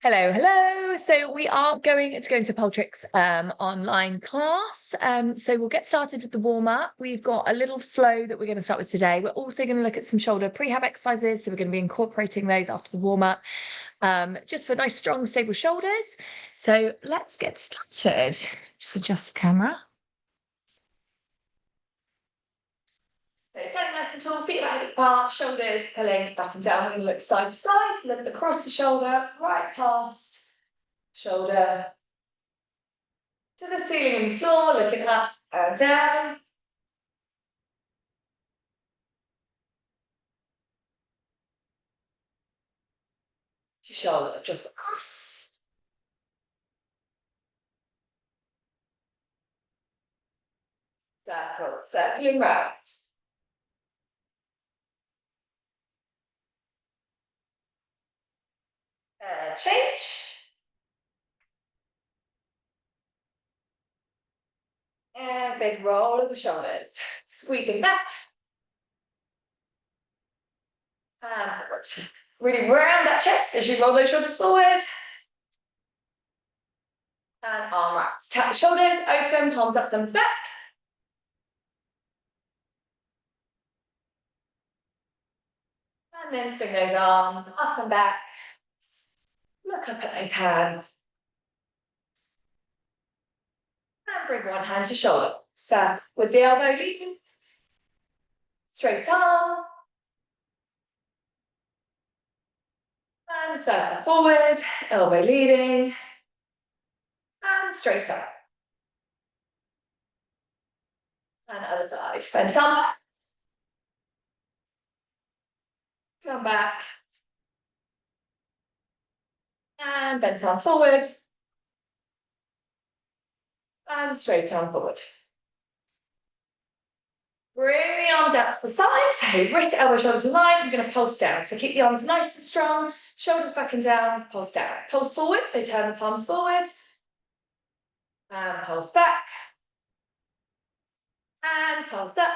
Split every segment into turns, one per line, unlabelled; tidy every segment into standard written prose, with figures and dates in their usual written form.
Hello, hello. So we are going to go into Poltrix online class. So we'll get started with the warm up. We've got a little flow that we're going to start with today. We're also going to look at some shoulder prehab exercises. So we're going to be incorporating those after the warm up, just for nice, strong, stable shoulders. So let's get started. Just adjust the camera. So standing nice and tall, feet about hip apart, shoulders pulling back and down. We're going to look side to side, look across the shoulder, right past shoulder to the ceiling and the floor, looking up and down. To shoulder, drop across. Circle, circling round. Change. And big roll of the shoulders. Squeezing back. And forward. Really round that chest as you roll those shoulders forward. And arm wraps. Tap the shoulders, open, palms up, thumbs back. And then swing those arms up and back. Look up at those hands. And bring one hand to shoulder. So with the elbow leading. Straight arm. And circle forward, elbow leading. And straight up. And other side. Bend some. Come back. And bend arm forward. And straight arm forward. Bring the arms out to the side. So wrist, elbow, shoulders in line. I'm going to pulse down. So keep the arms nice and strong. Shoulders back and down. Pulse down. Pulse forward. So turn the palms forward. And pulse back. And pulse up.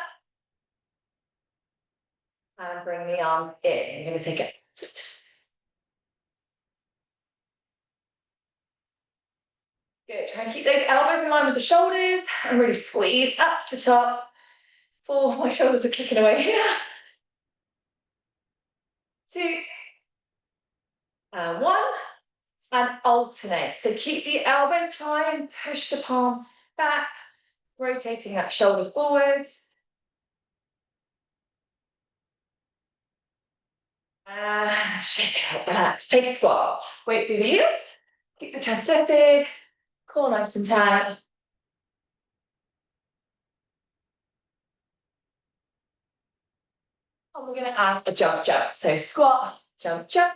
And bring the arms in. You're going to take it. Good. Try and keep those elbows in line with the shoulders and really squeeze up to the top. 4, my shoulders are clicking away here. 2, and 1, and alternate. So keep the elbows high and push the palm back, rotating that shoulder forward. And shake it out, relax, take a squat. Weight through the heels, keep the chest lifted, core nice and tight. And we're going to add a jump, jump. So squat, jump, jump.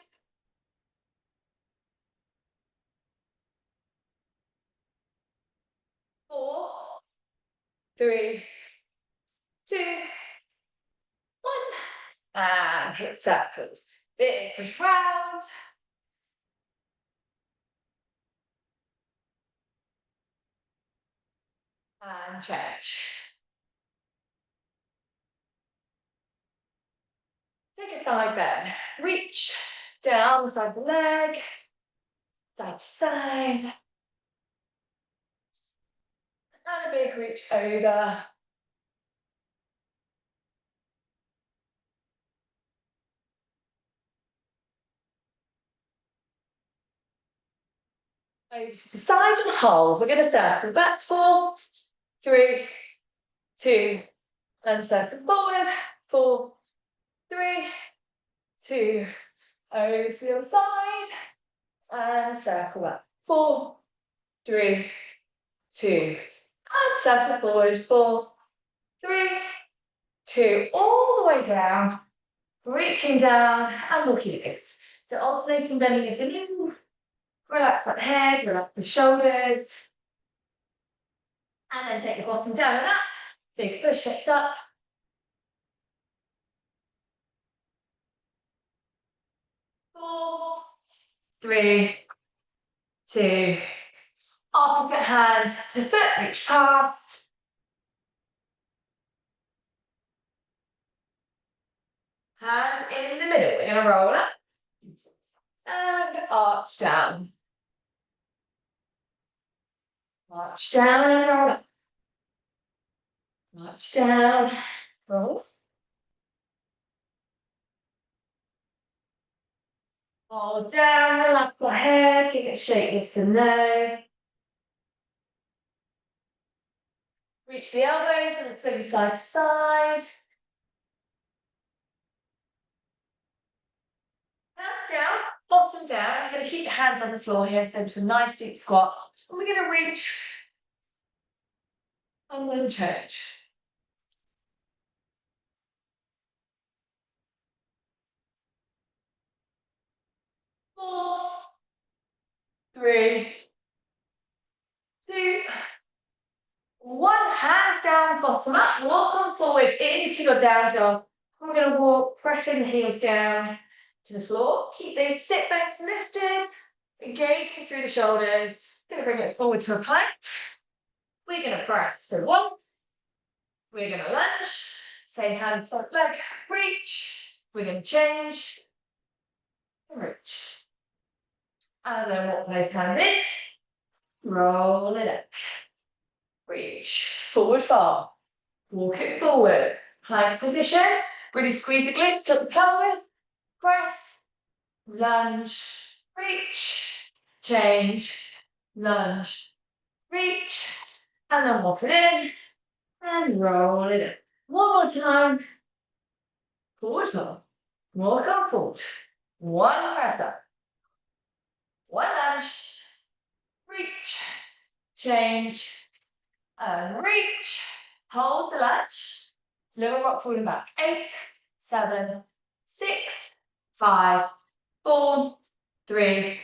4, 3, 2, 1. And hip circles. Big push round. And change. Take a side bend. Reach down the side of the leg. Side to side. And a big reach over. Over to the side and hold. We're going to circle back. 4, 3, 2, and circle forward. 4, 3, 2, over to the other side. And circle back. 4, 3, 2, and circle forward. 4, 3, 2, all the way down. Reaching down and walking legs. So alternating bending of the knee. Relax that head, relax the shoulders. And then take the bottom down and up. Big push, hips up. 4, 3, 2. Opposite hand to foot, reach past. Hands in the middle. We're going to roll up. And arch down. Arch down and roll up. Arch down, roll. Hold down, relax the head, give it a shake, yes and no. Reach the elbows and swing side to side. Hands down, bottom down. You're going to keep your hands on the floor here, so into a nice deep squat. And we're going to reach and then change. 4, 3, 2, 1. Hands down, bottom up. Walk on forward into your down dog. We're going to walk, pressing the heels down to the floor. Keep those sit bones lifted, engaging through the shoulders. Going to bring it forward to a plank. We're going to press. So 1. We're going to lunge. Same hand, front leg, reach. We're going to change, reach. And then walk those hands in. Roll it up. Reach. Forward fold. Walk it forward. Plank position. Really squeeze the glutes, tilt the pelvis. Press. Lunge. Reach. Change. Lunge. Reach. And then walk it in. And roll it up. One more time. Forward fold. Walk on forward. 1 press up. 1 lunge. Reach. Change. And reach. Hold the lunge. Little rock forward and back. 8, 7, 6, 5, 4, 3,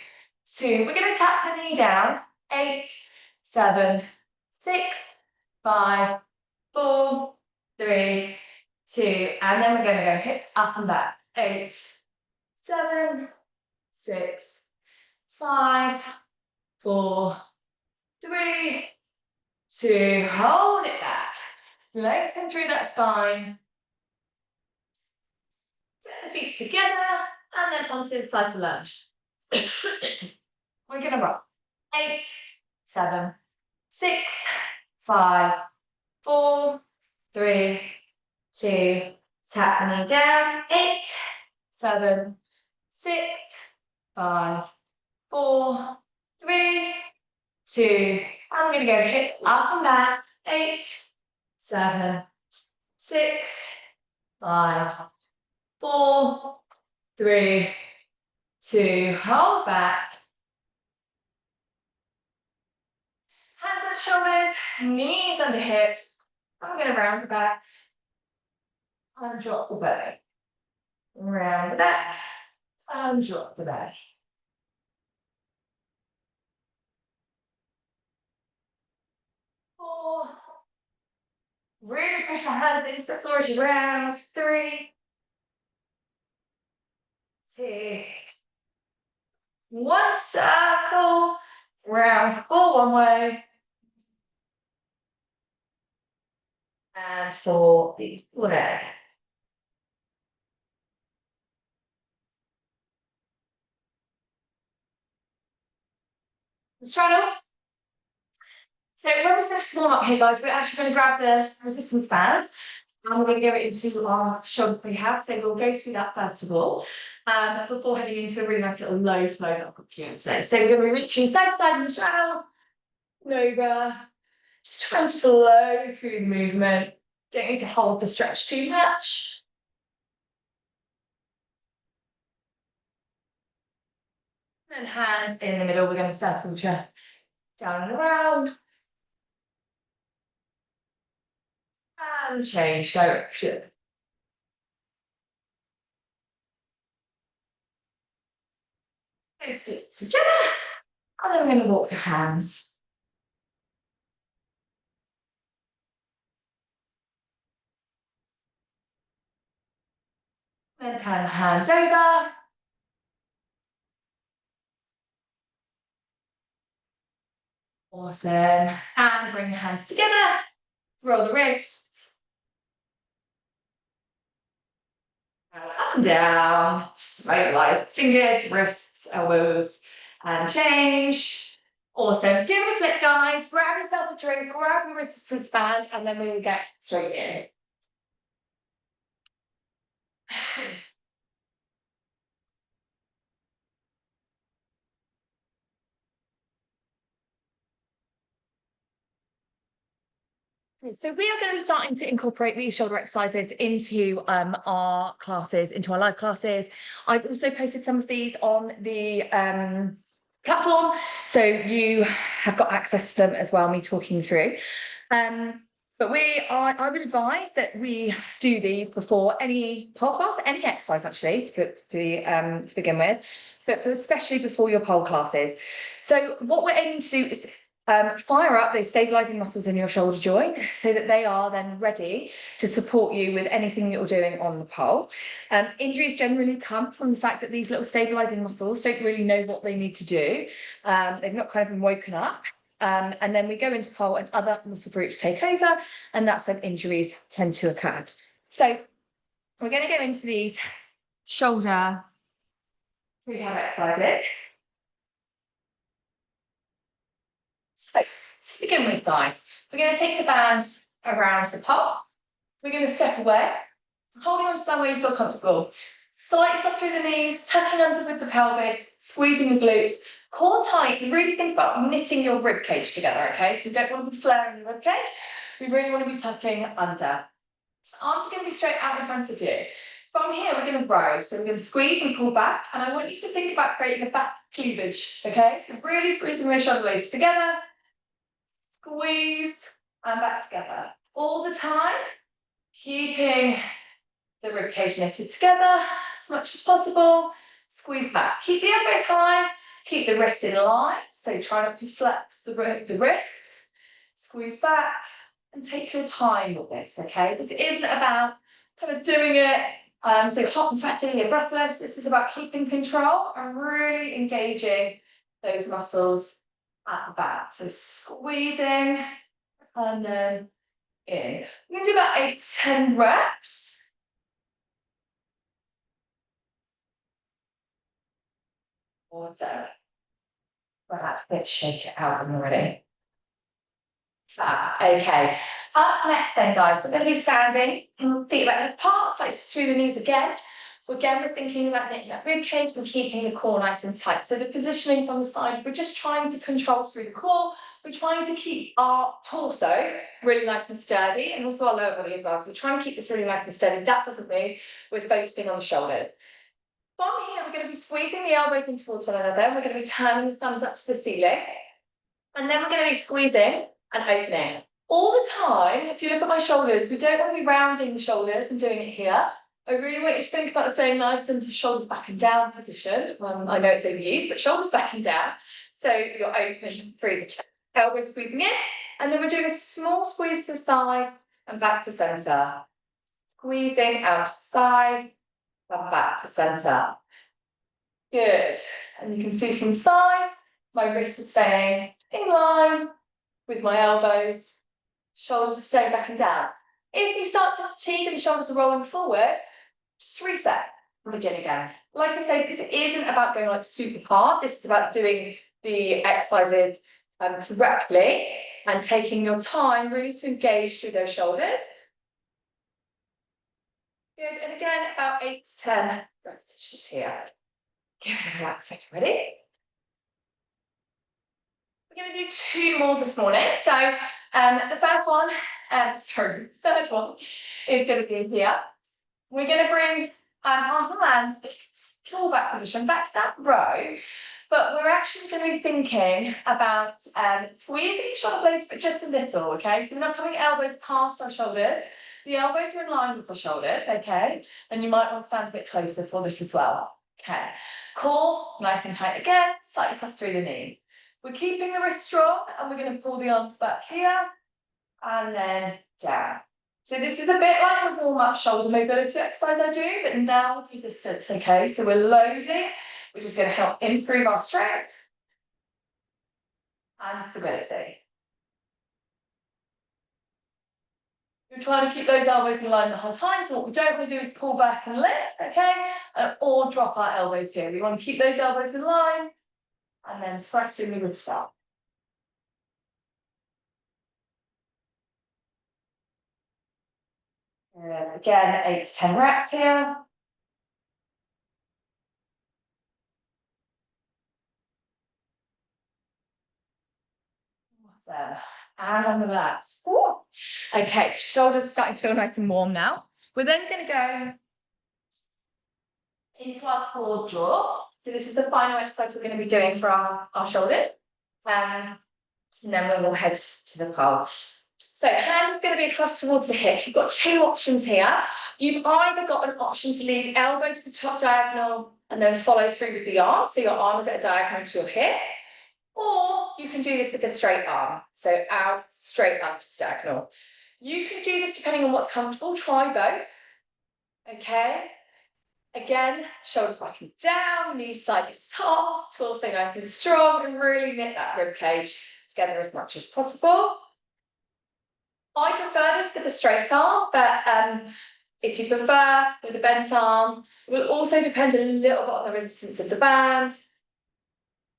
2. We're going to tap the knee down. 8, 7, 6, 5, 4, 3, 2. And then we're going to go hips up and back. 8, 7, 6, 5, 4, 3, 2. Hold it back. Lengthen through that spine. Set the feet together and then onto the side for lunge. We're going to rock. 8, 7, 6, 5, 4, 3, 2. Tap the knee down. 8, 7, 6, 5, 4, 3, 2. I'm going to go hips up and back. 8, 7, 6, 5, 4, 3, 2. Hold back. Hands on shoulders, knees under hips. I'm going to round the back and drop the belly. Round the back and drop the belly. 4. Really push the hands into the floor as you round. 3, 2, 1. Circle. Round 4 one way. And 4 the other way. Straddle. So when we finish the warm up here, guys, we're actually going to grab the resistance bands and we're going to go into our shoulder rehab. So we'll go through that first of all, before heading into a really nice little low flow that I've got for you today. So we're going to be reaching side to side in the straddle, yoga, just trying to flow through the movement. Don't need to hold the stretch too much. And hands in the middle, we're going to circle chest down and around. And change direction. Those feet together. And then we're going to walk the hands. Then turn the hands over. Awesome. And bring the hands together. Roll the wrists. Up and down. Just mobilize fingers, wrists. elbows, and change. Awesome. Give it a flick, guys. Grab yourself a drink, grab your resistance band, and then we will get straight in. So we are going to be starting to incorporate these shoulder exercises into our classes, into our live classes. I've also posted some of these on the platform, so you have got access to them as well, me talking through. But I would advise that we do these before any pole class, any exercise actually, to begin with, but especially before your pole classes. So what we're aiming to do is fire up those stabilizing muscles in your shoulder joint so that they are then ready to support you with anything that you're doing on the pole. Injuries generally come from the fact that these little stabilizing muscles don't really know what they need to do. They've not kind of been woken up. And then we go into pole and other muscle groups take over, and that's when injuries tend to occur. So we're going to go into these shoulder rehab exercises. So to begin with, guys, we're going to take the band around the pole. We're going to step away, holding on to the band where you feel comfortable. Slightly soft through the knees, tucking under with the pelvis, squeezing the glutes. Core tight, you really think about knitting your rib cage together, okay? So you don't want to be flaring your rib cage. We really want to be tucking under. Arms are going to be straight out in front of you. From here, we're going to row. So we're going to squeeze and pull back. And I want you to think about creating a back cleavage, okay? So really squeezing those shoulder blades together. Squeeze and back together. All the time, keeping the rib cage knitted together as much as possible. Squeeze back. Keep the elbows high. Keep the wrists in line, so try not to flex the wrists. Squeeze back and take your time with this, okay? This isn't about kind of doing it so hot and sweaty and breathless. This is about keeping control and really engaging those muscles at the back. So squeezing and then in. We're going to do about 8 to 10 reps. Awesome. Perhaps let's shake it out when you're ready. Okay. Up next then, guys, we're going to be standing, feet back apart, slice through the knees again. Again, we're thinking about knitting that rib cage and keeping the core nice and tight. So the positioning from the side, we're just trying to control through the core. We're trying to keep our torso really nice and sturdy, and also our lower body as well. So we're trying to keep this really nice and sturdy. That doesn't mean we're focusing on the shoulders. From here, we're going to be squeezing the elbows in towards one another, and we're going to be turning the thumbs up to the ceiling. And then we're going to be squeezing and opening. All the time, if you look at my shoulders, we don't want to be rounding the shoulders and doing it here. I really want you to think about staying nice and shoulders back and down position. I know it's overused, but shoulders back and down. So you're open through the chest. Elbows squeezing in. And then we're doing a small squeeze to the side and back to centre. Squeezing out to the side. And back to centre. Good. And you can see from the side, my wrists are staying in line with my elbows. Shoulders are staying back and down. If you start to fatigue and the shoulders are rolling forward, just reset and begin again. Like I say, this isn't about going like super hard. This is about doing the exercises correctly and taking your time really to engage through those shoulders. Good, and again, about 8 to 10 repetitions here. Give it a relax second, ready? We're going to do 2 more this morning. So the first one, the third one is going to be here. We're going to bring our hands pull back position, back to that row, but we're actually going to be thinking about squeezing shoulder blades, but just a little, okay? So we're not coming elbows past our shoulders. The elbows are in line with the shoulders, okay? And you might want to stand a bit closer for this as well. Okay. Core, nice and tight again, slightly soft through the knees. We're keeping the wrist strong, and we're going to pull the arms back here, and then down. So this is a bit like a warm-up shoulder mobility exercise I do, but now with resistance, okay? So we're loading, which is going to help improve our strength and stability. Good We're trying to keep those elbows in line the whole time. So what we don't want to do is pull back and lift, okay? Or drop our elbows here. We want to keep those elbows in line and then flexing the wrist up. Again, 8 to 10 reps here. Awesome. And relax. Ooh. Okay, shoulders are starting to feel nice and warm now. We're then going to go into our forward draw. So this is the final exercise we're going to be doing for our shoulders. And then we will head to the pole. So hand is going to be across towards the hip. You've got two options here. You've either got an option to lead elbow to the top diagonal and then follow through with the arm. So your arm is at a diagonal to your hip. Or you can do this with a straight arm. So out, straight up to diagonal. You can do this depending on what's comfortable. Try both. Okay. Again, shoulders back and down, knees slightly soft, torso nice and strong, and really knit that rib cage together as much as possible. I prefer this with the straight arm, but if you prefer with the bent arm, it will also depend a little bit on the resistance of the band.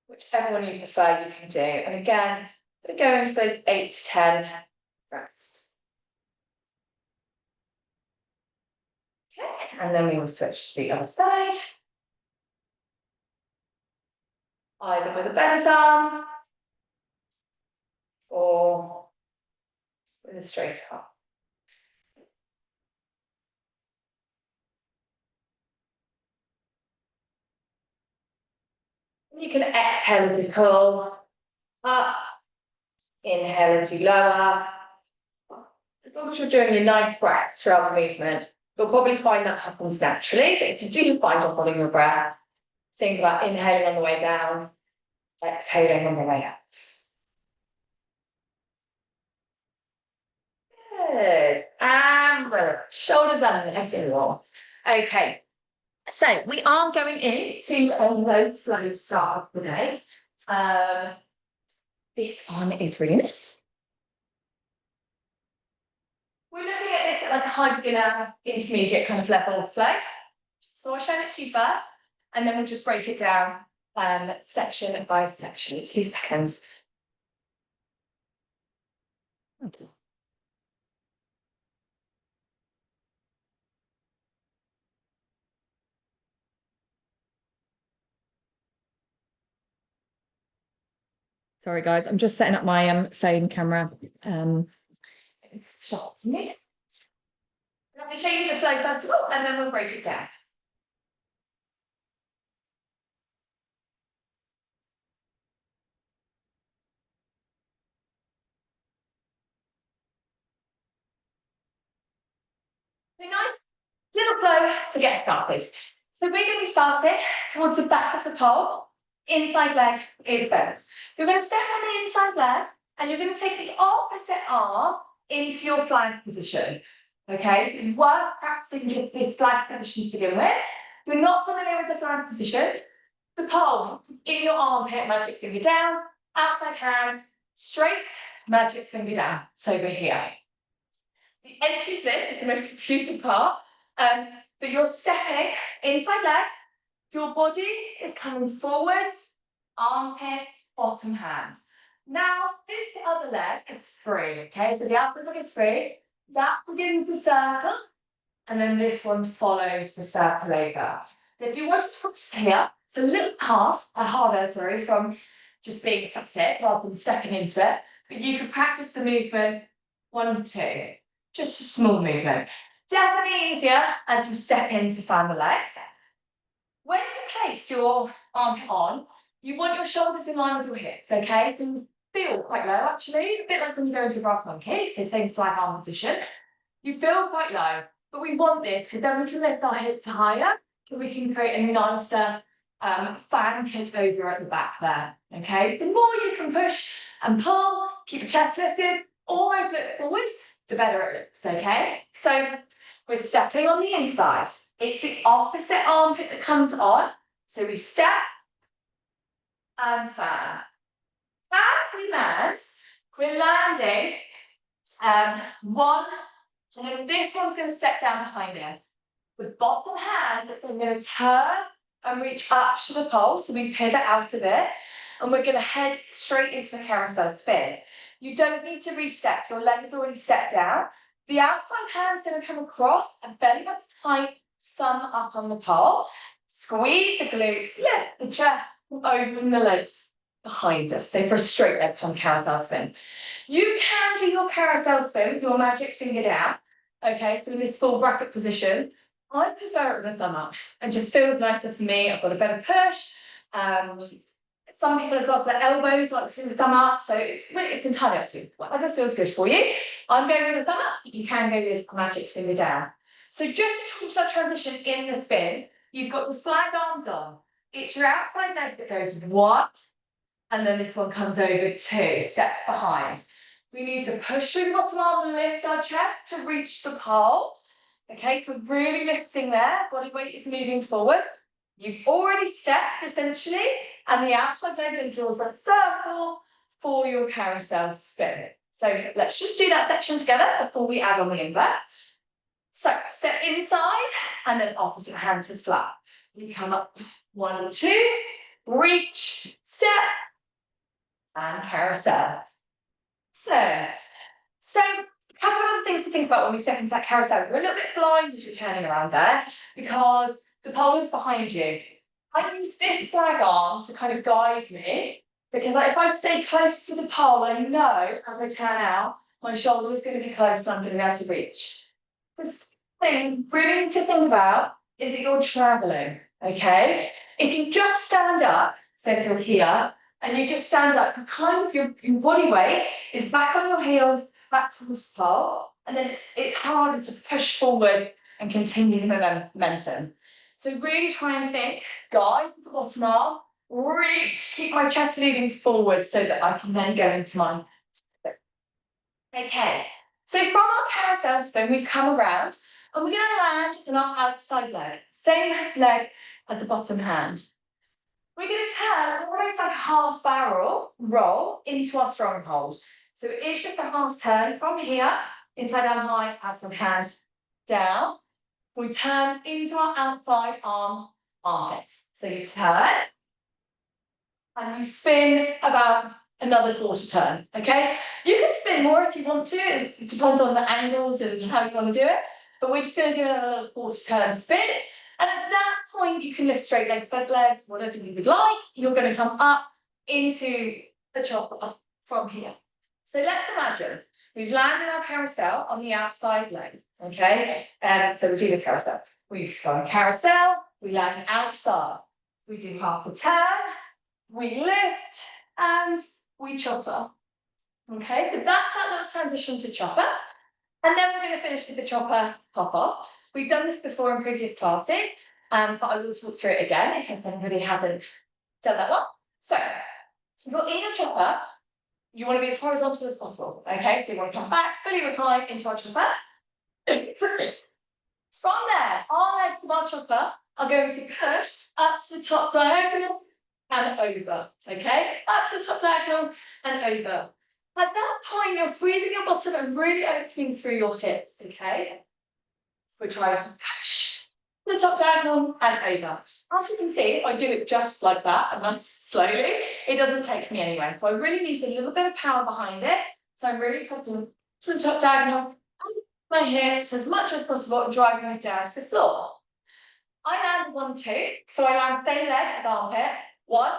Whichever one you prefer, you can do. And again, we're going for those 8 to 10 reps. Okay, and then we will switch to the other side. Either with a bent arm or with a straight arm. You can exhale as you pull up, inhale as you lower. As long as you're doing your nice breaths throughout the movement, you'll probably find that happens naturally, but if you do find you're holding your breath, think about inhaling on the way down, exhaling on the way up. Good. And relax. Shoulders under, nice and warm. Okay. So we are going into a low flow start of the day. This one is really nice. We're looking at this at like a high beginner, intermediate kind of level flow. So I'll show it to you first, and then we'll just break it down section by section. 2 seconds. Sorry, guys, I'm just setting up my phone camera. It's shot. Let me show you the flow first of all, and then we'll break it down. So nice little flow to get started. So we're going to be starting towards the back of the pole. Inside leg is bent. You're going to step on the inside leg, and you're going to take the opposite arm into your flag position. Okay, so it's worth practicing this flag position to begin with. If you're not familiar with the flag position, the pole in your armpit, magic finger down, outside hand, straight, magic finger down. So we're here. The entry to this is the most confusing part, but you're stepping inside leg, your body is coming forwards, armpit, bottom hand. Now, this other leg is free, okay? So the outside leg is free. That begins the circle, and then this one follows the circle over. So if you want to practice here, it's a little harder, from just being static rather than stepping into it, but you could practice the movement 1, 2, just a small movement. Definitely easier as you step in to fan the legs. When you place your armpit on, you want your shoulders in line with your hips, okay? So you feel quite low, actually, a bit like when you go into a brass monkey, so same flag arm position. You feel quite low, but we want this because then we can lift our hips higher and we can create a nicer fan kick over at the back there, okay? The more you can push and pull, keep your chest lifted, almost look forward, the better it looks, okay? So we're stepping on the inside. It's the opposite armpit that comes on. So we step and fan. As we land, we're landing 1, And then this one's going to step down behind us. The bottom hand is then going to turn and reach up to the pole, so we pivot out of it, and we're going to head straight into the carousel spin. You don't need to re-step, your leg is already stepped down. The outside hand's going to come across and belly button height, thumb up on the pole. Squeeze the glutes, lift the chest, open the legs behind us. So for a straight leg from carousel spin. You can do your carousel spin with your magic finger down. Okay, so in this full bracket position, I prefer it with a thumb up. It just feels nicer for me. I've got a better push. Some people have got their elbows like to the thumb up, so it's entirely up to you. Whatever feels good for you. I'm going with a thumb up. You can go with a magic finger down. So just to talk that transition in the spin, you've got the flag arms on. It's your outside leg that goes 1, and then this one comes over 2 steps behind. We need to push through the bottom arm and lift our chest to reach the pole. Okay, so really lifting there, body weight is moving forward. You've already stepped essentially, and the outside leg then draws that circle for your carousel spin. So let's just do that section together before we add on the invert. So step inside and then opposite hand to flat. You come up 1, 2, reach, step, and carousel. So a couple of other things to think about when we step into that carousel. We're a little bit blind as you're turning around there because the pole is behind you. I use this flag arm to kind of guide me because if I stay close to the pole, I know as I turn out, my shoulder is going to be close and I'm going to be able to reach. The thing really to think about is that you're traveling, okay? If you just stand up, so if you're here, and you just stand up, kind of your body weight is back on your heels, back to the pole, and then it's harder to push forward and continue the momentum. So really try and think, guide the bottom arm, reach, keep my chest leaning forward so that I can then go into my spin. Okay, so from our carousel spin, we've come around, and we're going to land in our outside leg, same leg as the bottom hand. We're going to turn almost like a half barrel roll into our stronghold. So it's just a half turn from here, inside arm high, outside hand, down. We turn into our outside arm armpit. So you turn, and you spin about another quarter turn, okay? You can spin more if you want to. It depends on the angles and how you want to do it. But we're just going to do another little quarter turn spin. And at that point, you can lift straight legs, bent legs, whatever you would like. You're going to come up into the chopper from here. So let's imagine we've landed our carousel on the outside leg, okay? So we do the carousel. We've gone carousel, we land outside. We do half a turn, we lift, and we chopper. Okay, so that's that little transition to chopper. And then we're going to finish with the chopper pop off. We've done this before in previous classes, but I will talk through it again in case anybody hasn't done that one. So, you're in a chopper, you want to be as horizontal as possible, okay? So you want to come back, fully recline into our chopper. From there, our legs of our chopper are going to push up to the top diagonal and over, okay? Up to the top diagonal and over. At that point, you're squeezing your bottom and really opening through your hips, okay? We're trying to push the top diagonal and over. As you can see, if I do it just like that and nice slowly, it doesn't take me anywhere. So I really need a little bit of power behind it. So I'm really pushing to the top diagonal, my hips as much as possible and driving it down to the floor. I land 1, 2. So I land same leg as armpit, 1,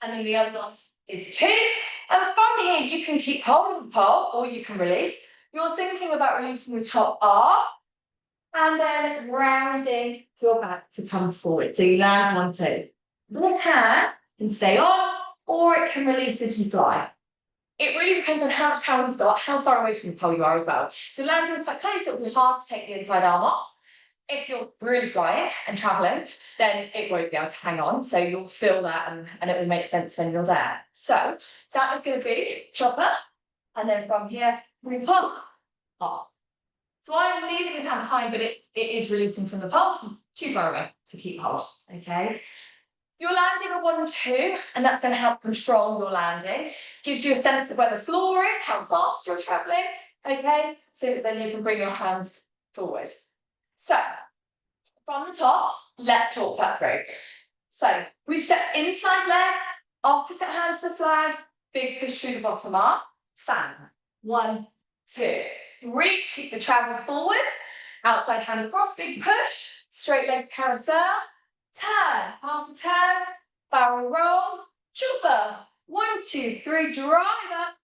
and then the other one is 2. And from here, you can keep hold of the pole or you can release. You're thinking about releasing the top arm and then rounding your back to come forward. So you land 1, 2. This hand can stay on or it can release as you fly. It really depends on how much power you've got, how far away from the pole you are as well. If you're landing quite close, it will be hard to take the inside arm off. If you're really flying and traveling, then it won't be able to hang on. So you'll feel that and it will make sense when you're there. So that is going to be chopper. And then from here, we pop off. So I'm leaving this hand behind, but it is releasing from the pole, so too far away to keep hold, okay? You're landing a 1, 2, and that's going to help control your landing. Gives you a sense of where the floor is, how fast you're traveling, okay? So that then you can bring your hands forward. So, from the top, let's talk that through. So, we step inside leg, opposite hand to the flag, big push through the bottom arm, fan. 1, 2, reach, keep the travel forward, outside hand across, big push, straight legs carousel, turn, half a turn, barrel roll, chopper. 1, 2, 3, drive up,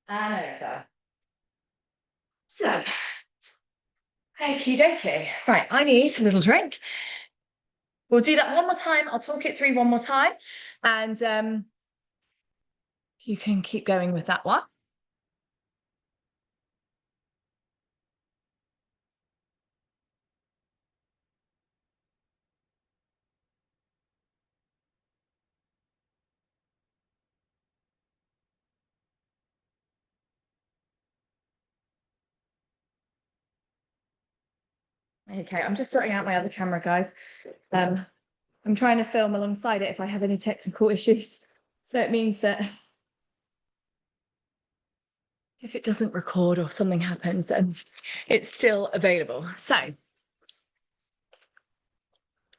and over. So, okie dokie. Right, I need a little drink. We'll do that one more time. I'll talk it through one more time, and you can keep going with that one. Okay, I'm just sorting out my other camera, guys. I'm trying to film alongside it if I have any technical issues. So it means that if it doesn't record or something happens, then it's still available. So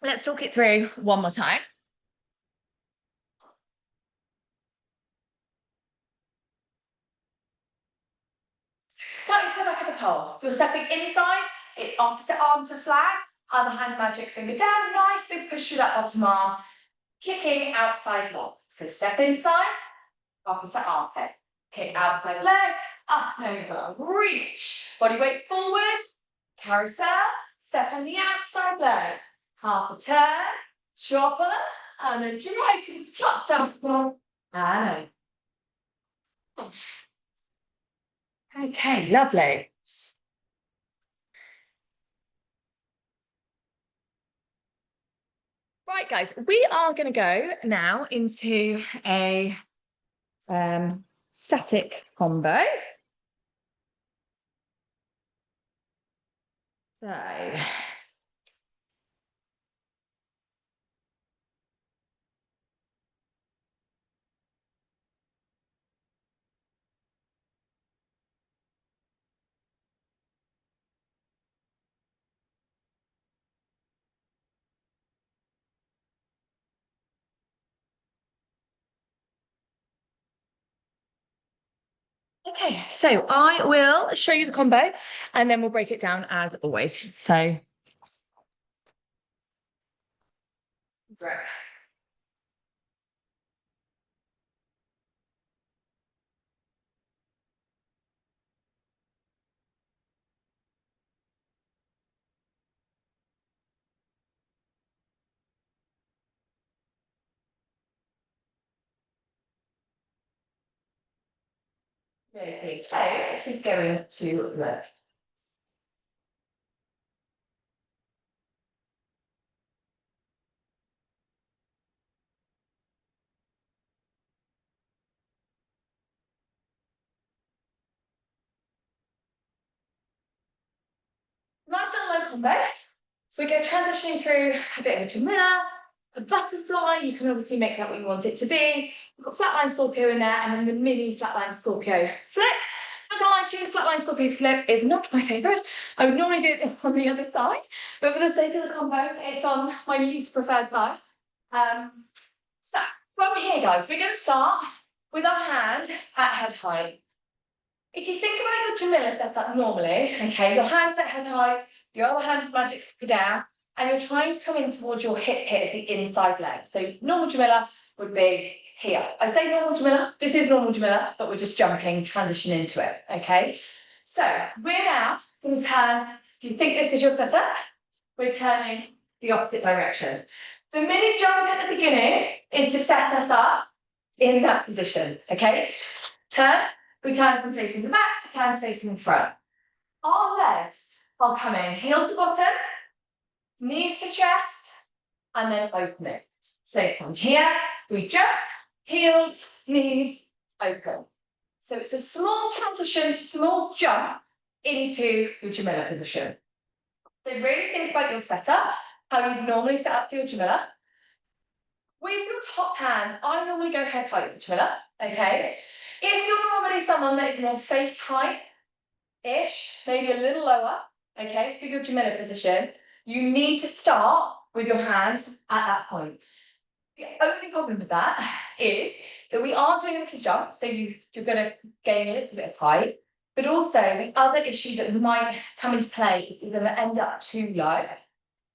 let's talk it through one more time. Starting to the back of the pole, you're stepping inside, it's opposite arm to flag, other hand magic finger down, nice big push through that bottom arm, kicking outside leg. So step inside, opposite armpit, kick outside leg, up and over, reach, body weight forward, carousel, step on the outside leg, half a turn, chopper, and then drive to the top, down, and over. Okay, lovely. Right, guys, we are going to go now into a static combo. So, okay, so I will show you the combo and then we'll break it down as always. So, right. Okay, so this is going to look. Like the low combo, so we go transitioning through a bit of a Jamila, a butterfly. You can obviously make that what you want it to be. We've got flatline Scorpio in there, and then the mini flatline Scorpio flip. I'm not gonna lie to you, flatline Scorpio flip is not my favourite. I would normally do it on the other side, but for the sake of the combo, it's on my least preferred side. So from here, guys, we're going to start with our hand at head height. If you think about your Jamila setup normally, okay, your hand's at head height, your other hand's magic finger down, and you're trying to come in towards your hip at the inside leg. So normal Jamila would be here. I say normal Jamila, this is normal Jamila, but we're just jumping, transition into it, okay? So we're now going to turn, if you think this is your setup, we're turning the opposite direction. The mini jump at the beginning is to set us up in that position, okay? Turn. We turn from facing the back to turn to facing the front. Our legs are coming heel to bottom, knees to chest, and then opening. So from here, we jump, heels, knees, open. So it's a small transition, small jump into your Jamila position. So really think about your setup, how you'd normally set up for your Jamila. With your top hand, I normally go head height for Jamila, okay? If you're normally someone that is more face height, ish, maybe a little lower, okay, for your Jamila position, you need to start with your hands at that point. The only problem with that is that we are doing a little jump, so you're going to gain a little bit of height, but also the other issue that might come into play is you're going to end up too low.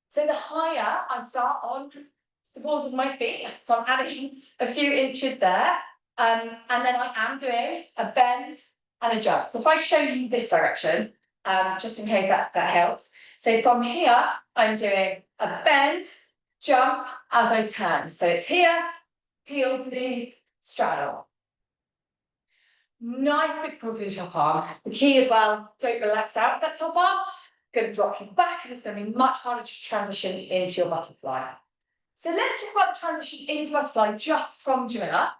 So the higher I start on the balls of my feet, so I'm adding a few inches there, and then I am doing a bend and a jump. So if I show you this direction, just in case that helps. So from here, I'm doing a bend, jump as I turn. So it's here, heels, knees, straddle. Nice big pull through the top arm. The key as well, don't relax out of that top arm. Going to drop you back, and it's going to be much harder to transition into your butterfly. So let's talk about the transition into butterfly just from Jamila,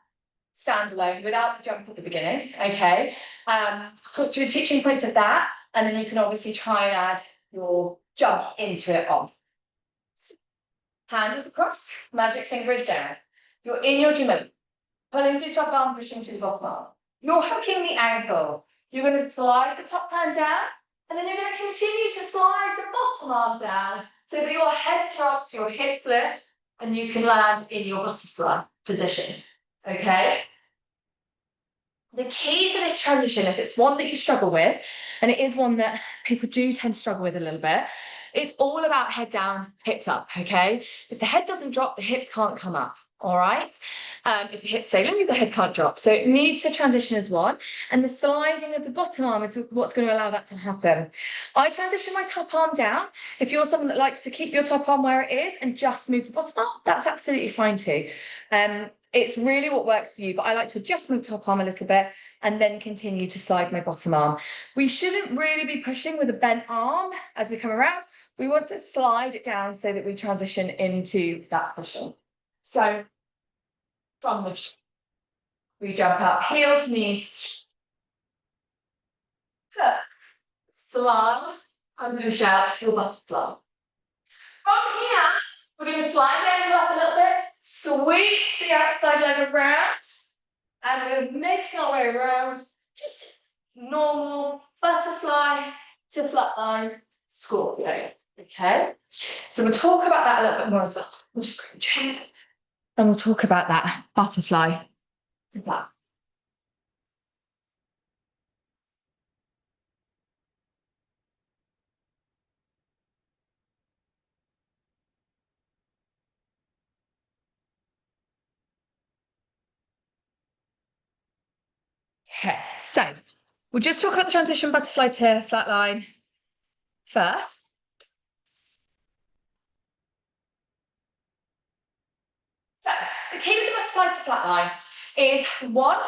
standalone, without the jump at the beginning, okay? Talk through the teaching points of that, and then you can obviously try and add your jump into it on. Hand is across, magic finger is down. You're in your Jamila, pulling through top arm, pushing through the bottom arm. You're hooking the ankle. You're going to slide the top hand down, and then you're going to continue to slide the bottom arm down so that your head drops, your hips lift, and you can land in your butterfly position, okay? The key for this transition, if it's one that you struggle with, and it is one that people do tend to struggle with a little bit, it's all about head down, hips up, okay? If the head doesn't drop, the hips can't come up, all right? If the hips stay low, the head can't drop. So it needs to transition as one, and the sliding of the bottom arm is what's going to allow that to happen. I transition my top arm down. If you're someone that likes to keep your top arm where it is and just move the bottom arm, that's absolutely fine too. It's really what works for you, but I like to adjust my top arm a little bit and then continue to slide my bottom arm. We shouldn't really be pushing with a bent arm as we come around. We want to slide it down so that we transition into that position. So from which we jump up, heels, knees, hook, slide, and push out to your butterfly. From here, we're going to slide the ankle up a little bit, sweep the outside leg around, and we're making our way around, just normal butterfly to flatline scorpio, okay? So we'll talk about that a little bit more as well. We'll just check, and we'll talk about that butterfly to flat. Okay, so we'll just talk about the transition butterfly to flatline first. So the key with the butterfly to flatline is one,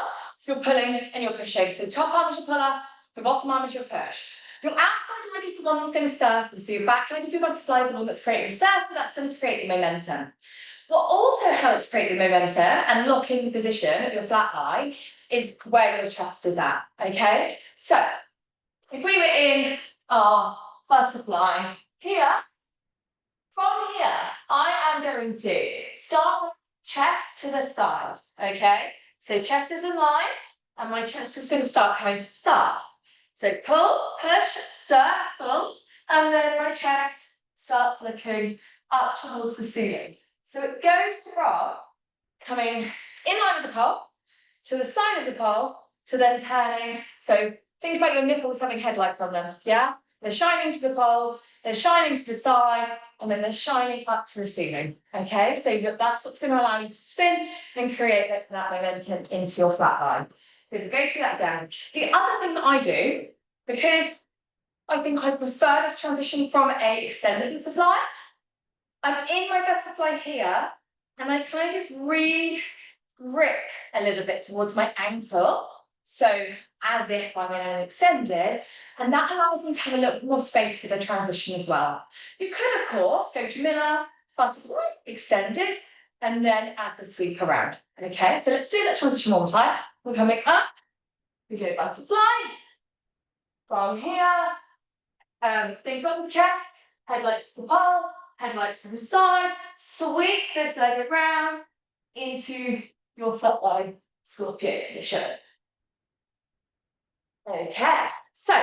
you're pulling and you're pushing. So top arm is your puller, your bottom arm is your push. Your outside leg is the one that's going to circle. So your back leg of your butterfly is the one that's creating a circle, that's going to create the momentum. What also helps create the momentum and lock in the position of your flat line is where your chest is at, okay? So, if we were in our butterfly here, from here, I am going to start with chest to the side, okay? So chest is in line, and my chest is going to start coming to the side. So pull, push, circle, and then my chest starts looking up towards the ceiling. So it goes from coming in line with the pole, to the side of the pole, to then turning. So think about your nipples having headlights on them, yeah? They're shining to the pole, they're shining to the side, and then they're shining up to the ceiling, okay? So that's what's going to allow you to spin and create that momentum into your flat line. So we'll go through that again. The other thing that I do, because I think I prefer this transition from a extended butterfly, I'm in my butterfly here, and I kind of re-grip a little bit towards my ankle, so as if I'm in an extended, and that allows me to have a little more space for the transition as well. You could, of course, go Jamila, butterfly, extended, and then add the sweep around, okay? So let's do that transition one more time. We're coming up, we go butterfly, from here, think about the chest, headlights to the pole, headlights to the side, sweep this leg around into your flatline scorpio position. Okay, so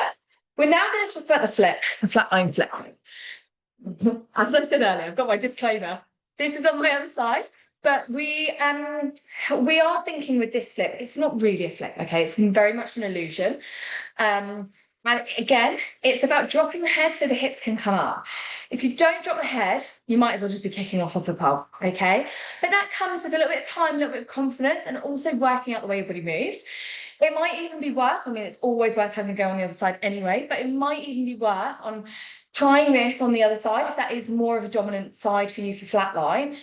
We're now going to talk about the flip, the flat line flip. As I said earlier, I've got my disclaimer. This is on my other side, but we are thinking with this flip, it's not really a flip, okay? It's very much an illusion. And again, it's about dropping the head so the hips can come up. If you don't drop the head, you might as well just be kicking off of the pole, okay? But that comes with a little bit of time, a little bit of confidence, and also working out the way your body moves. It might even be worth, I mean, it's always worth having a go on the other side anyway, but it might even be worth on trying this on the other side if that is more of a dominant side for you for flatline.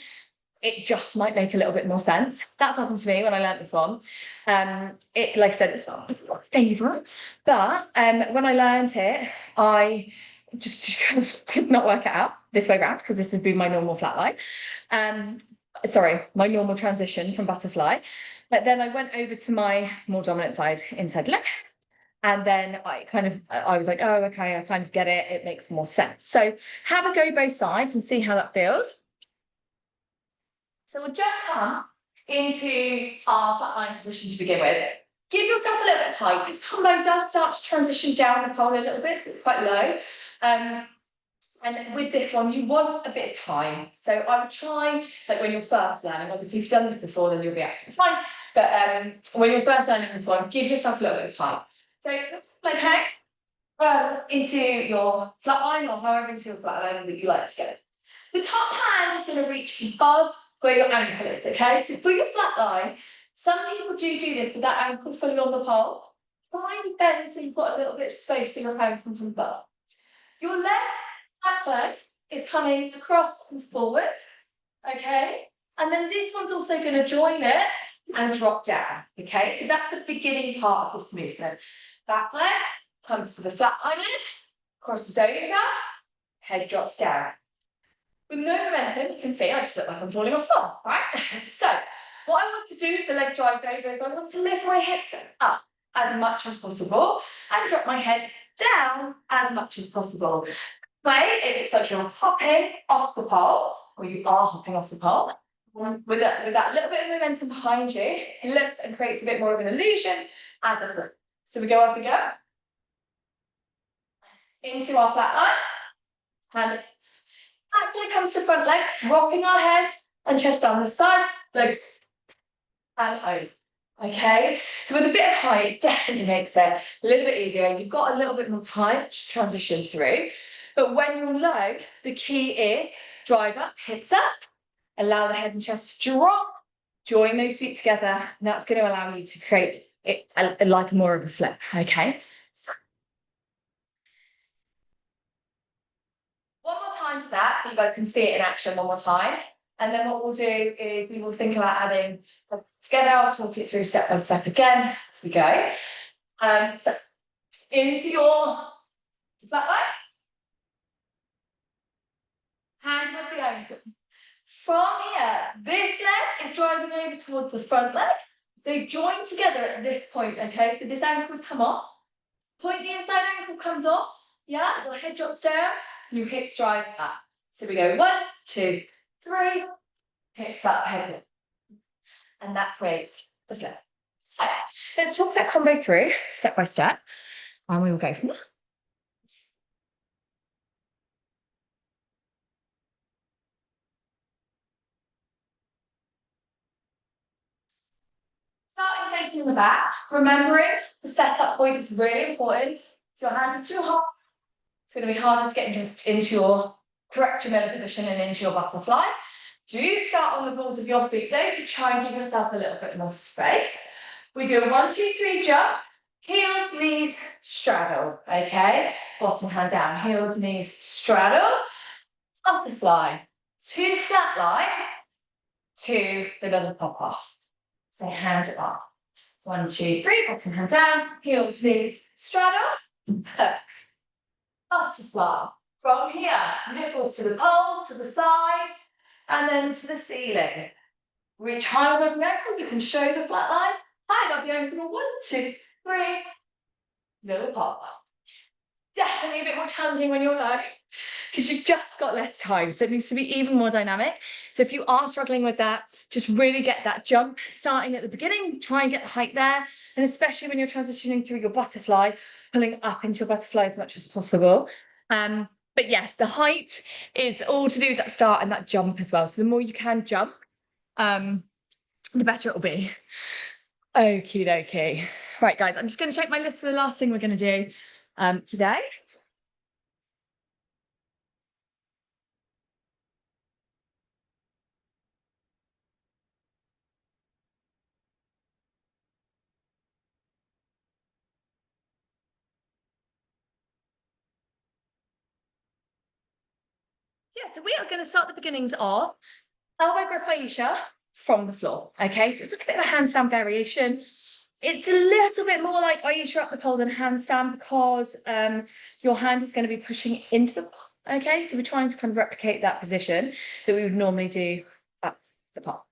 It just might make a little bit more sense. That's happened to me when I learned this one. Like I said, it's not my favourite, but when I learned it, I just could not work it out this way around because this would be my normal flatline. Sorry, my normal transition from butterfly. But then I went over to my more dominant side, inside leg. And then I was like, oh, okay, I kind of get it. It makes more sense. So have a go both sides and see how that feels. So we'll just come into our flatline position to begin with. Give yourself a little bit of height. This combo does start to transition down the pole a little bit, so it's quite low. And with this one, you want a bit of time. So I would try, like when you're first learning, obviously if you've done this before, then you'll be absolutely fine. But when you're first learning this one, give yourself a little bit of height. So like into your flat line or however into your flat line that you like to get. The top hand is going to reach above where your ankle is, okay? So for your flat line, some people do this with that ankle fully on the pole. Try and bend so you've got a little bit of space for your hand from above. Your back leg is coming across and forward, okay? And then this one's also going to join it and drop down, okay? So that's the beginning part of this movement. Back leg comes to the flat line leg, crosses over, head drops down. With no momentum, you can see I just look like I'm falling off the floor, right? So what I want to do if the leg drives over is I want to lift my hips up as much as possible and drop my head down as much as possible. Way it looks like you're hopping off the pole, or you are hopping off the pole. With that little bit of momentum behind you, it looks and creates a bit more of an illusion as a flip. So we go up and go into our flat line, and back leg comes to front leg, dropping our head and chest down the side, legs and over. Okay, so with a bit of height, it definitely makes it a little bit easier. You've got a little bit more time to transition through. But when you're low, the key is drive up, hips up, allow the head and chest to drop, join those feet together, and that's going to allow you to create it like more of a flip, okay? So, one more time for that, so you guys can see it in action one more time. And then what we'll do is we will think about adding together. I'll talk it through step by step again as we go. So into your flat line. Hand above the ankle. From here, this leg is driving over towards the front leg. They join together at this point, okay? So this ankle would come off. Point the inside ankle comes off. Yeah, your head drops down and your hips drive up. So we go 1, 2, 3, hips up, head down. And that creates the flip. So let's talk that combo through step by step, and we will go from there. Starting facing the back, remembering the setup point is really important. If your hand is too hard, it's going to be harder to get into your correct gemella position and into your butterfly. Do start on the balls of your feet though to try and give yourself a little bit more space. We do a 1, 2, 3 jump, heels, knees, straddle, okay? Bottom hand down, heels, knees, straddle, butterfly, 2 flat line, 2 the little pop off. So hand up. 1, 2, 3, bottom hand down, heels, knees, straddle, hook. Butterfly. From here, nipples to the pole, to the side, and then to the ceiling. Reach high above the ankle, you can show the flat line. High above the ankle, 1, 2, 3, little pop. Definitely a bit more challenging when you're low. because you've just got less time. So it needs to be even more dynamic. So if you are struggling with that, just really get that jump starting at the beginning, try and get the height there. And especially when you're transitioning through your butterfly, pulling up into your butterfly as much as possible. But yes, the height is all to do with that start and that jump as well. So the more you can jump, the better it'll be. Okie dokie. Right, guys, I'm just going to check my list for the last thing we're going to do today. Yeah, so we are going to start the beginnings of elbow grip Aisha from the floor. Okay, so it's like a bit of a handstand variation. It's a little bit more like Aisha up the pole than handstand because your hand is going to be pushing into the pole. Okay, so we're trying to kind of replicate that position that we would normally do up the pole.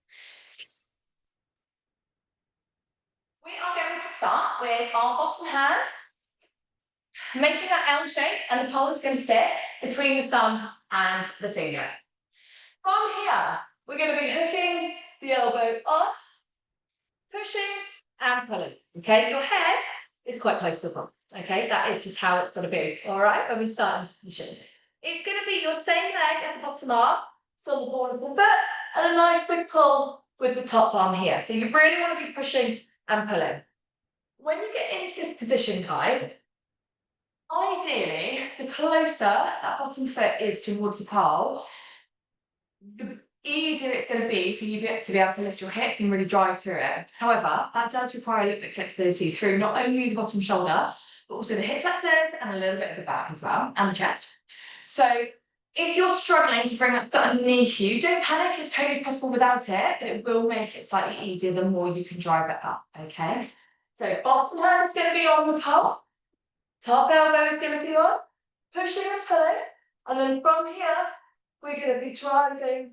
We are going to start with our bottom hand, making that L shape, and the pole is going to sit between the thumb and the finger. From here, we're going to be hooking the elbow up, pushing and pulling. Okay, your head is quite close to the pole. Okay, that is just how it's going to be. All right, when we start in this position, it's going to be your same leg as the bottom arm, so the ball of the foot, and a nice big pull with the top arm here. So you really want to be pushing and pulling. When you get into this position, guys, ideally, the closer that bottom foot is towards the pole, the easier it's going to be for you to be able to lift your hips and really drive through it. However, that does require a little bit of flexibility through not only the bottom shoulder, but also the hip flexors and a little bit of the back as well, and the chest. So if you're struggling to bring that foot underneath you, don't panic, it's totally possible without it, but it will make it slightly easier the more you can drive it up, okay? So bottom hand is going to be on the pole, top elbow is going to be on, pushing and pulling, and then from here, we're going to be driving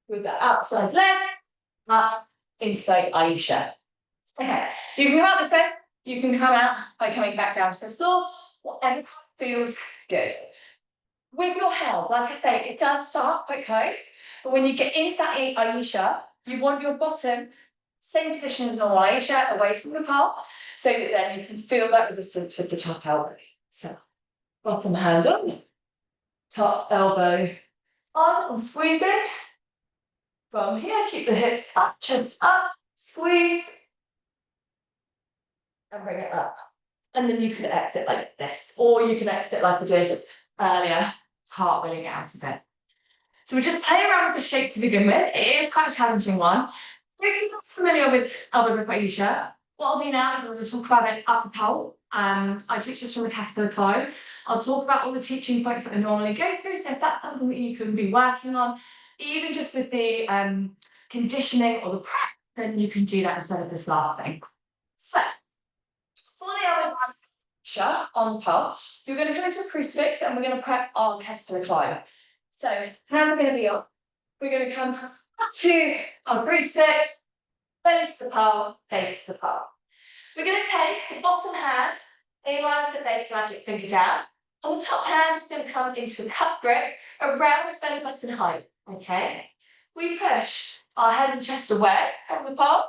with the outside leg up inside Aisha. Okay, you can come out this way, you can come out by coming back down to the floor, whatever feels good. With your head, like I say, it does start quite close, but when you get into that Aisha, you want your bottom, same position as normal Aisha, away from the pole, so that then you can feel that resistance with the top elbow. So, bottom hand on, top elbow on, and squeezing. From here, keep the hips up, chest up, squeeze, and bring it up. And then you can exit like this, or you can exit like we did earlier, cartwheeling out of it. So we just play around with the shape to begin with. It is quite a challenging one. If you're not familiar with elbow grip Aisha, what I'll do now is I'm going to talk about it up the pole. I teach this from the caterpillar climb. I'll talk about all the teaching points that I normally go through. So if that's something that you can be working on, even just with the conditioning or the prep, then you can do that instead of this last thing. So for the elbow grip Aisha on the pole, you're going to come into a crucifix and we're going to prep our caterpillar climb. So hands are going to be up. We're going to come up to our crucifix, face the pole, face the pole. We're going to take the bottom hand in line with the base magic finger down, and the top hand is going to come into a cup grip around belly button height. Okay. We push our head and chest away from the pole.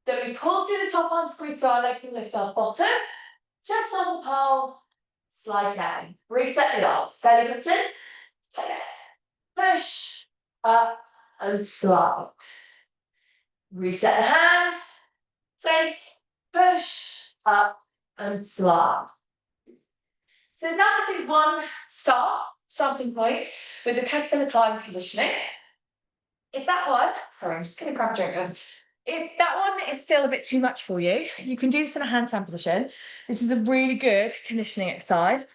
Then we pull through the top arm, squeeze our legs and lift our bottom. Chest on the pole, slide down. Reset the arms, belly button, place. Push, up, and slide. Reset the hands, place, push, up, and slide. So that would be one starting point with the caterpillar climb conditioning. If that one, sorry, I'm just going to grab a drink, guys. If that one is still a bit too much for you, you can do this in a handstand position. This is a really good conditioning exercise.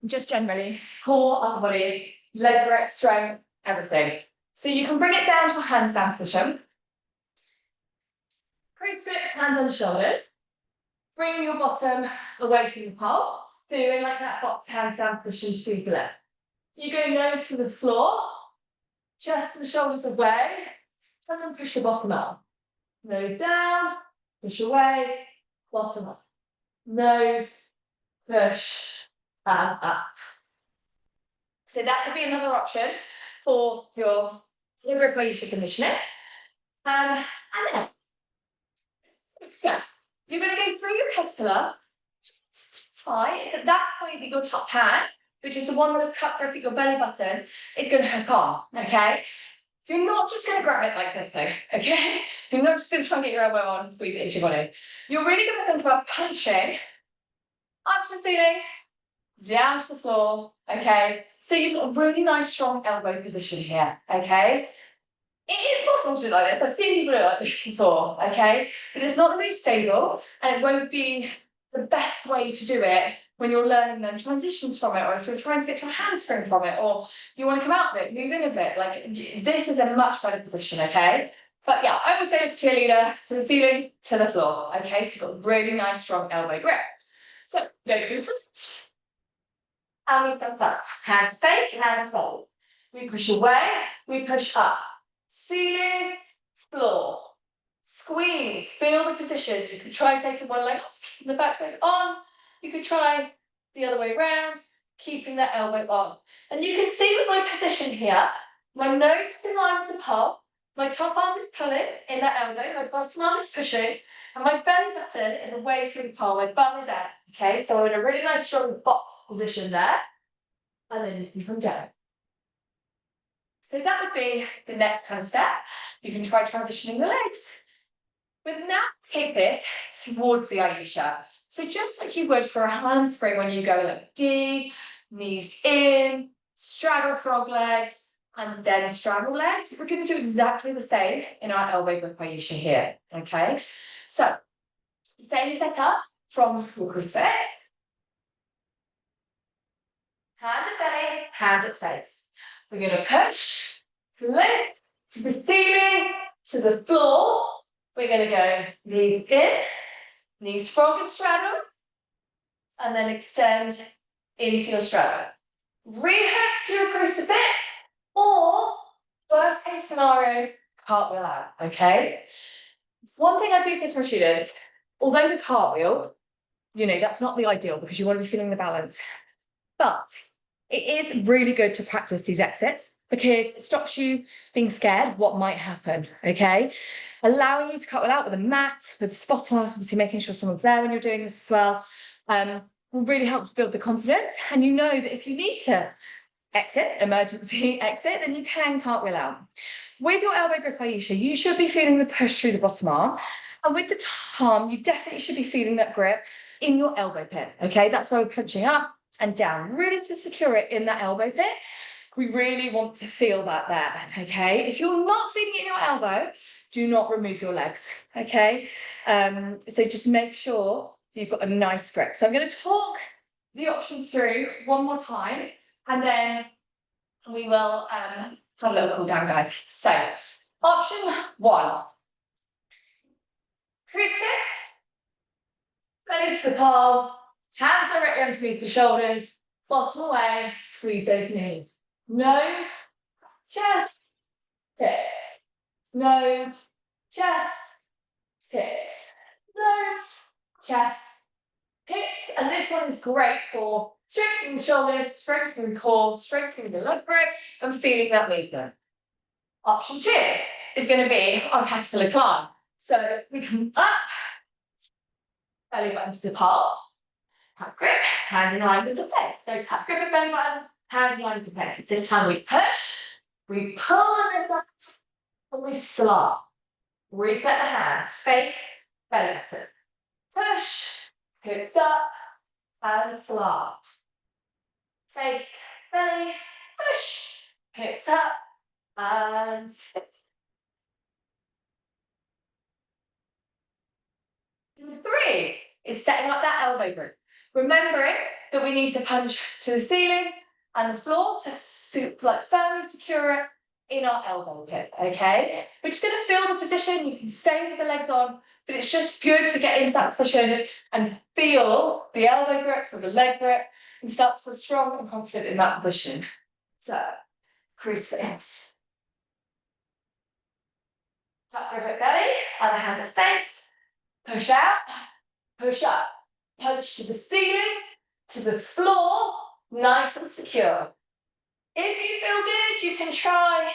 Just generally, core, upper body, leg grip, strength, everything. So you can bring it down to a handstand position. Crucifix, hands on the shoulders. Bring your bottom away from the pole. So you're in like that box handstand position to the left. You go nose to the floor, chest and shoulders away, and then push your bottom up. Nose down, push away, bottom up. Nose, push, and up. So that could be another option for your grip where you should condition it. And then, so you're going to go through your caterpillar. Fine. It's at that point that your top hand, which is the one that is cut grip at your belly button, is going to hook on. Okay. You're not just going to grab it like this though, okay? You're not just going to try and get your elbow on and squeeze it into your body. You're really going to think about punching up to the ceiling, down to the floor, okay? So you've got a really nice strong elbow position here, okay? It is possible to do it like this. I've seen people do it like this before, okay? But it's not the most stable and it won't be the best way to do it when you're learning then transitions from it, or if you're trying to get to a handspring from it, or you want to come out of it, move in a bit. Like this is a much better position, okay? But yeah, I would say like a cheerleader, to the ceiling, to the floor, okay? So you've got really nice strong elbow grip. So go and we stand up. Hands to face, hands forward. We push away, we push up. Ceiling, floor. Squeeze, feel the position. You could try taking one leg off, keeping the back leg on. You could try the other way around, keeping that elbow on. And you can see with my position here, my nose is in line with the pole, my top arm is pulling in that elbow, my bottom arm is pushing, and my belly button is away from the pole, my bum is out. Okay, so I'm in a really nice strong box position there. And then you can come down. So that would be the next kind of step. You can try transitioning the legs. But now take this towards the Ayusha. So just like you would for a handspring when you go like D, knees in, straddle frog legs, and then straddle legs, we're going to do exactly the same in our elbow grip Ayusha here, okay? So, same setup from your crucifix. Hand at belly, hand at face. We're going to push, lift to the ceiling, to the floor. We're going to go knees in, knees frog and straddle, and then extend into your straddle. Rehook to your crucifix, or worst case scenario, cartwheel out, okay? One thing I do say to my students, although the cartwheel, that's not the ideal because you want to be feeling the balance, but it is really good to practice these exits because it stops you being scared of what might happen, okay? Allowing you to cartwheel out with a mat, with a spotter, obviously making sure someone's there when you're doing this as well, will really help build the confidence. And you know that if you need to exit, emergency exit, then you can cartwheel out. With your elbow grip Ayusha, you should be feeling the push through the bottom arm. And with the top arm, you definitely should be feeling that grip in your elbow pit, okay? That's why we're punching up and down, really to secure it in that elbow pit. We really want to feel that there, okay? If you're not feeling it in your elbow, do not remove your legs, okay? So just make sure you've got a nice grip. So I'm going to talk the options through one more time, and then we will have a little cool down, guys. So option one, crucifix, belly to the palm, hands directly underneath the shoulders, bottom away, squeeze those knees. Nose, chest, hips. Nose, chest, hips. Nose, chest, hips. And this one is great for strengthening the shoulders, strengthening the core, strengthening the leg grip, and feeling that movement. Option two is going to be our caterpillar climb. So we come up, belly button to the palm, cat grip, hand in line with the face. So cat grip and belly button, hand in line with the face. This time we push, we pull and lift up, and we slide. Reset the hands, face, belly button. Push, hips up, and slide. Face, belly, push, hips up, and sit. Three is setting up that elbow grip. Remembering that we need to punch to the ceiling and the floor to firmly secure it in our elbow pit, okay? We're just going to feel the position. You can stay with the legs on, but it's just good to get into that position and feel the elbow grip or the leg grip and start to feel strong and confident in that position. So, crucifix. Tuck grip at belly, other hand at face. Push out, push up. Punch to the ceiling, to the floor, nice and secure. If you feel good, you can try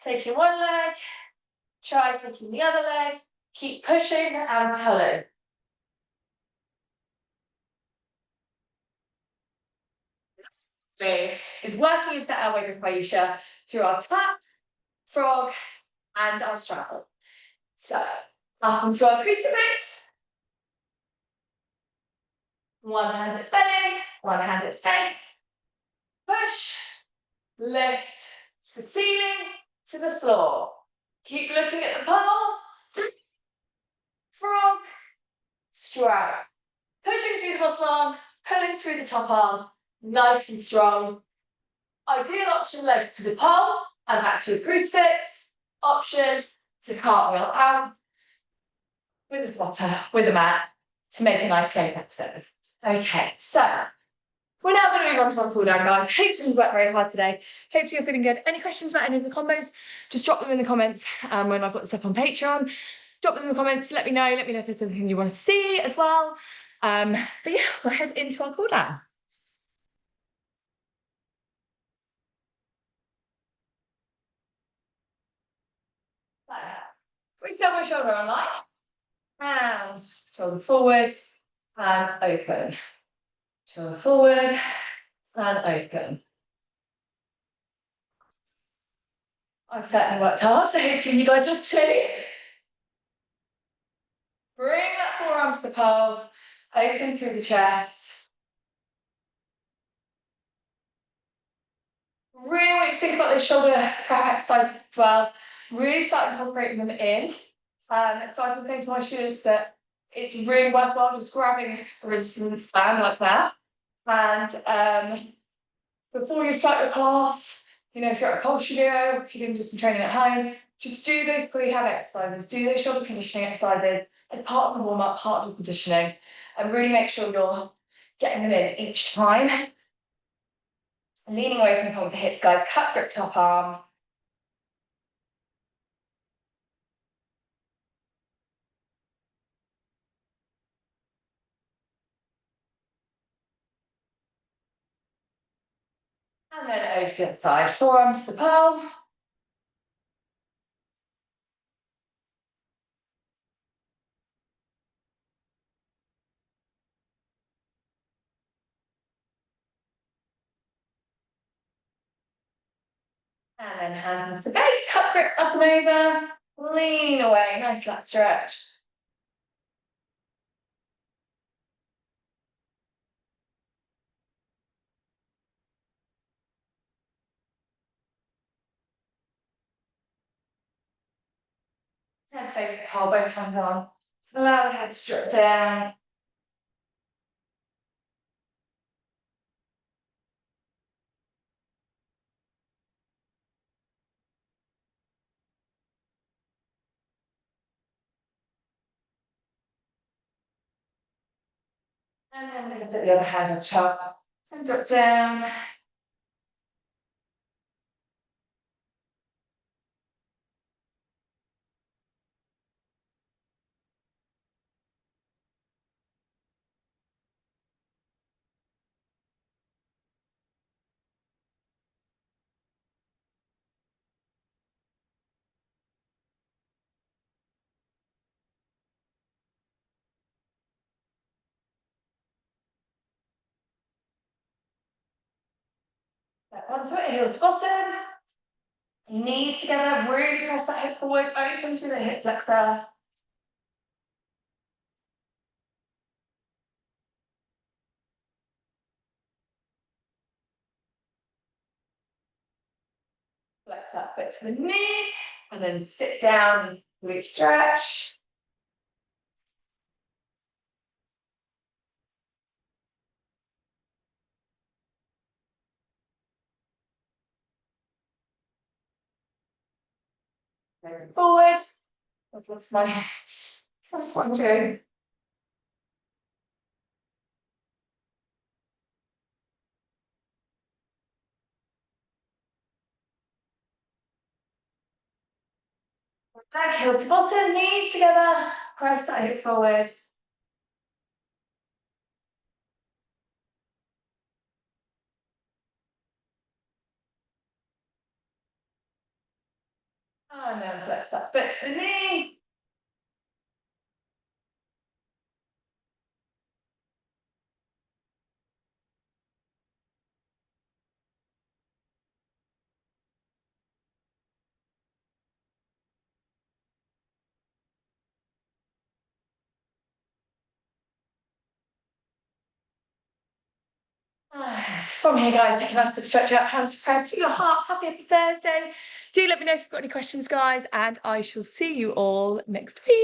taking one leg, try taking the other leg, keep pushing and pulling. Is working into the airway fascia through our tap, frog, and our straddle. So, up onto our crucifix. One hand at belly, one hand at face. Push, lift to the ceiling, to the floor. Keep looking at the pole. Frog, straddle. Pushing through the bottom arm, pulling through the top arm, nice and strong. Ideal option, legs to the pole and back to a crucifix. Option to cartwheel out with a spotter, with a mat, to make a nice safe exit. Okay, so we're now going to move on to our cool down, guys. Hopefully you worked very hard today. Hopefully you're feeling good. Any questions about any of the combos, just drop them in the comments when I've got this up on Patreon. Drop them in the comments, let me know if there's something you want to see as well. But yeah, we'll head into our cool down. We start my shoulder on line, and shoulder forward, and open. Shoulder forward, and open. I've certainly worked hard, so hopefully you guys have too. Bring that forearm to the pole, open through the chest. Really want you to think about those shoulder prep exercises as well. Really start incorporating them in. So I've been saying to my students that it's really worthwhile just grabbing a resistance band like that. And before you start your class, if you're at a pole studio, if you're just training at home, just do those prehab exercises, do those shoulder conditioning exercises as part of the warm-up, part of the conditioning, and really make sure you're getting them in each time. Leaning away from the pole with the hips, guys, cut grip top arm. And then over to the other side, forearm to the pole. And then hands off the base, cut grip up and over, lean away, nice flat stretch. Head face the pole, both hands on. Allow the head to drop down. And then we're going to put the other hand on top and drop down. Back onto it, heel to bottom. Knees together, really press that hip forward, open through the hip flexor. Flex that foot to the knee, and then sit down and glute stretch. Moving forward. That's my first one too. Back heel to bottom, knees together, press that hip forward. And then flex that foot to the knee. From here, guys, take a nice big stretch out, hands spread to your heart. Happy Thursday. Do let me know if you've got any questions, guys, and I shall see you all next week.